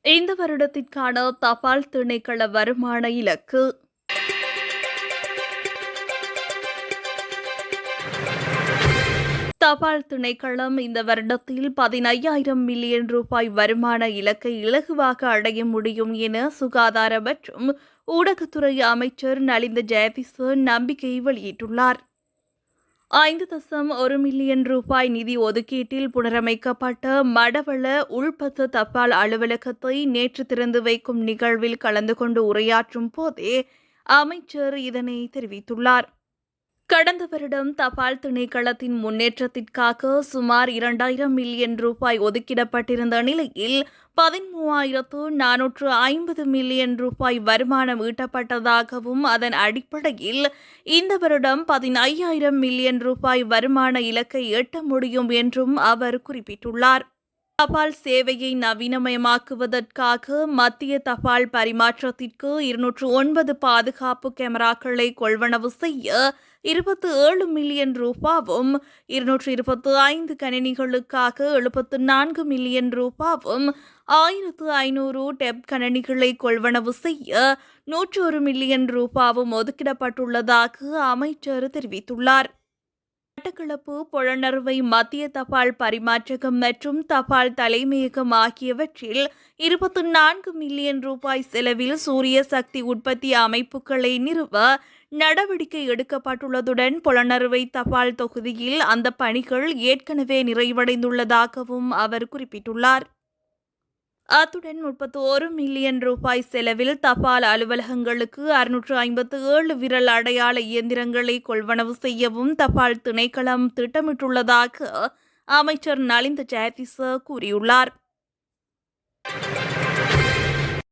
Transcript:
இந்த வருடத்திற்கான தபால் திணைக்கள வருமான இலக்கு தபால் திணைக்களம் இந்த வருடத்தில் 15,000 மில்லியன் ரூபாய் வருமான இலக்கை இலகுவாக அடைய முடியும் என சுகாதார மற்றும் ஊடகத்துறை அமைச்சர் நலிந்த ஜெயதிச நம்பிக்கை வெளியிட்டுள்ளார். 5.1 மில்லியன் ரூபாய் நிதி ஒதுக்கீட்டில் புனரமைக்கப்பட்ட மடவள உள்பத்த தபால் அலுவலகத்தை நேற்று திறந்து வைக்கும் நிகழ்வில் கலந்து கொண்டு உரையாற்றும் போதே அமைச்சர் இதனை தெரிவித்துள்ளார். கடந்த வருடம் தபால் திணைக்களத்தின் முன்னேற்றத்திற்காக சுமார் 2,000 மில்லியன் ரூபாய் ஒதுக்கிடப்பட்டிருந்த நிலையில் 13,450 மில்லியன் ரூபாய் வருமானம் ஈட்டப்பட்டதாகவும் அதன் அடிப்படையில் இந்த வருடம் 15,000 மில்லியன் ரூபாய் வருமான இலக்கை எட்ட முடியும் என்றும் அவர் குறிப்பிட்டுள்ளார். தபால் சேவையை நவீனமயமாக்குவதற்காக மத்திய தபால் பரிமாற்றத்திற்கு 209 பாதுகாப்பு கேமராக்களை கொள்வனவு செய்ய 27 மில்லியன் ரூபாவும், 225 கணினிகளுக்காக 74 மில்லியன் ரூபாவும், 1,500 டெப் கணினிகளை கொள்வனவு செய்ய 101 மில்லியன் ரூபாவும் ஒதுக்கிடப்பட்டுள்ளதாக அமைச்சர் தெரிவித்துள்ளார். மட்டக்களப்பு பொலனறுவை மத்திய தபால் பரிமாற்றகம் மற்றும் தபால் தலைமையகம் ஆகியவற்றில் 24 மில்லியன் ரூபாய் செலவில் சூரிய சக்தி உற்பத்தி அமைப்புகளை நிறுவ நடவடிக்கை எடுக்கப்பட்டுள்ளதுடன் பொலனறுவை தபால் தொகுதியில் அந்த பணிகள் ஏற்கனவே நிறைவடைந்துள்ளதாகவும் அவர் குறிப்பிட்டுள்ளார். அத்துடன் 31 மில்லியன் ரூபாய் செலவில் தபால் அலுவலகங்களுக்கு 657 விரல் அடையாள இயந்திரங்களை கொள்வனவு செய்யவும் தபால் திணைக்களம் திட்டமிட்டுள்ளதாக அமைச்சர் நலிந்த ஜெயதிச கூறியுள்ளார்.